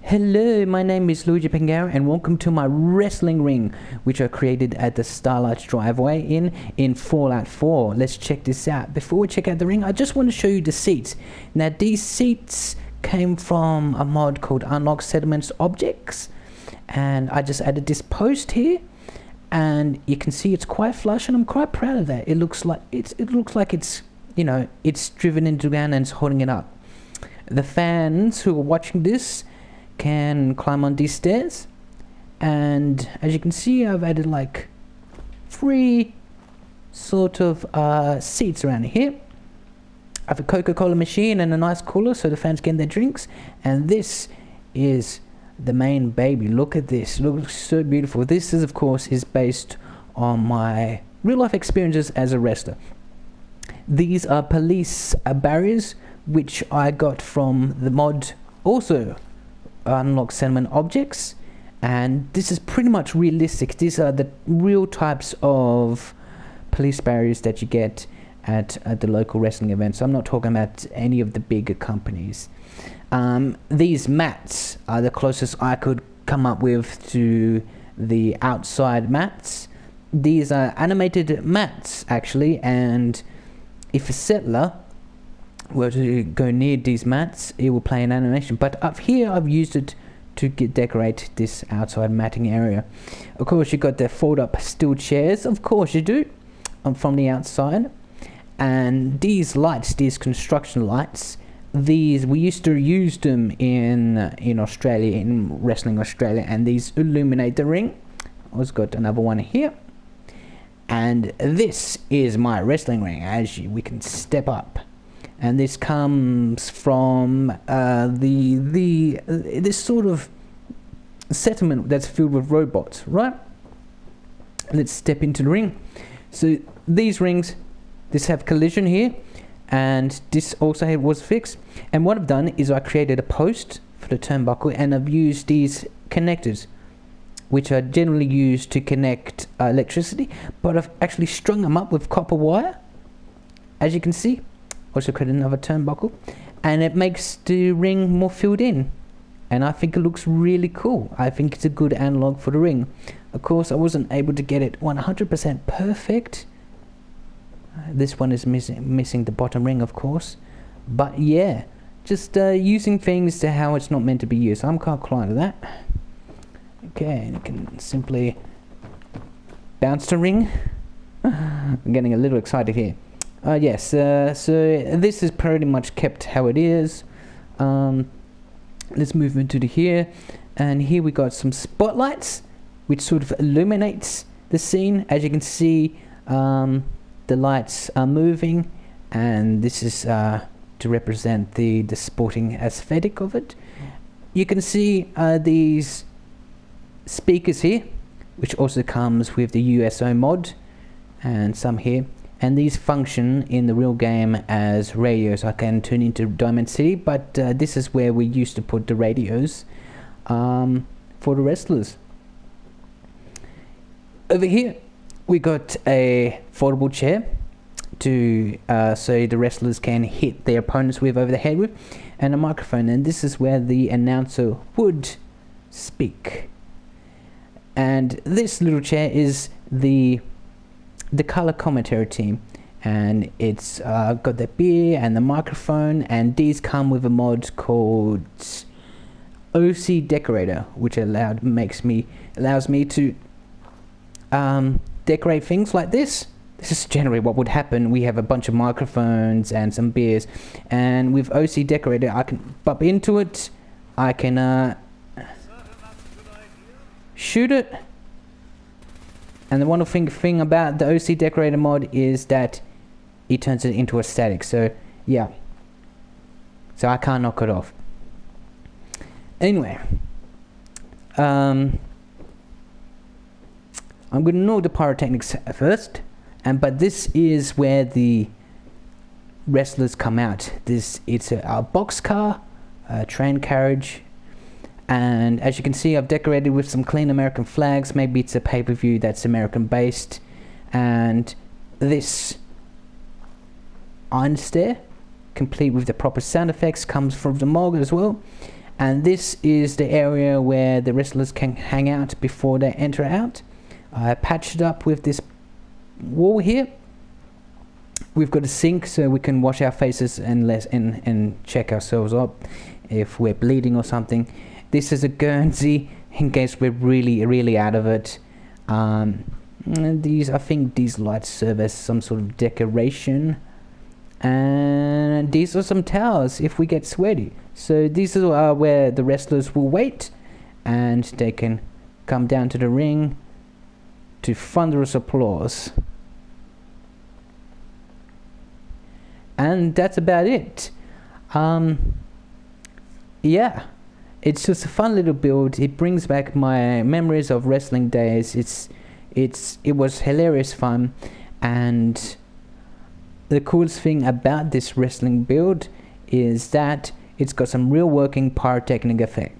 Hello, my name is Luigi Pangaro and welcome to my wrestling ring, which I created at the Starlight's driveway in Fallout 4. Let's check this out. Before we check out the ring, I just want to show you the seats. Now, these seats came from a mod called Unlock Settlements Objects, and I just added this post here, and you can see it's quite flush, and I'm quite proud of that. It looks like it's it's driven into the ground and it's holding it up. The fans who are watching this can climb on these stairs, and as you can see, I've added like 3 sort of seats around here. I have a Coca-Cola machine and a nice cooler so the fans get their drinks, and this is the main baby. Look at this, it looks so beautiful. This is, of course, is based on my real life experiences as a wrestler. These are police barriers which I got from the mod also Unlock Settlement Objects, and this is pretty much realistic. These are the real types of police barriers that you get at the local wrestling events. I'm not talking about any of the bigger companies. These mats are the closest I could come up with to the outside mats. These are animated mats actually, and if a settler were to go near these mats, it will play an animation. But up here I've used it to decorate this outside matting area. Of course, you got the fold up steel chairs, of course you do, from the outside. And these lights, these construction lights, these we used to use them in Australia, in Wrestling Australia, and these illuminate the ring. I've got another one here, and this is my wrestling ring. As we can step up, and this comes from this sort of settlement that's filled with robots, right? Let's step into the ring. So these rings, this have collision here, and this also was fixed. And what I've done is I created a post for the turnbuckle, and I've used these connectors, which are generally used to connect electricity, but I've actually strung them up with copper wire, as you can see. Also create another turnbuckle, and it makes the ring more filled in, and I think it looks really cool. I think it's a good analog for the ring. Of course, I wasn't able to get it 100% perfect. This one is missing the bottom ring, of course, but yeah, just using things to how it's not meant to be used. I'm quite inclined to that. Okay, and you can simply bounce the ring. I'm getting a little excited here. Yes, so this is pretty much kept how it is. Let's move into here, and here we got some spotlights which sort of illuminates the scene. As you can see, the lights are moving, and this is to represent the sporting aesthetic of it. You can see these speakers here, which also comes with the USO mod, and some here. And these function in the real game as radios. I can turn into Diamond City, but this is where we used to put the radios for the wrestlers. Over here, we got a foldable chair to so the wrestlers can hit their opponents with over the head with, and a microphone. And this is where the announcer would speak. And this little chair is the color commentary team, and it's got the beer and the microphone, and these come with a mod called OCDecorator, which allows me to decorate things like this. This is generally what would happen. We have a bunch of microphones and some beers, and with OCDecorator I can bump into it, I can shoot it. And the wonderful thing about the OCDecorator mod is that it turns it into a static. So yeah, so I can't knock it off. Anyway, I'm going to know the pyrotechnics first, but this is where the wrestlers come out. It's a box car, a train carriage. And as you can see, I've decorated with some clean American flags. Maybe it's a pay-per-view that's American based. And this iron stair, complete with the proper sound effects, comes from the mod as well. And this is the area where the wrestlers can hang out before they enter out. I patched it up with this wall here. We've got a sink so we can wash our faces and check ourselves up if we're bleeding or something. This is a Guernsey in case we're really out of it. And I think these lights serve as some sort of decoration. And these are some towels if we get sweaty. So these are where the wrestlers will wait, and they can come down to the ring to thunderous applause. And that's about it. Yeah, it's just a fun little build. It brings back my memories of wrestling days. It was hilarious fun, and the coolest thing about this wrestling build is that it's got some real working pyrotechnic effects.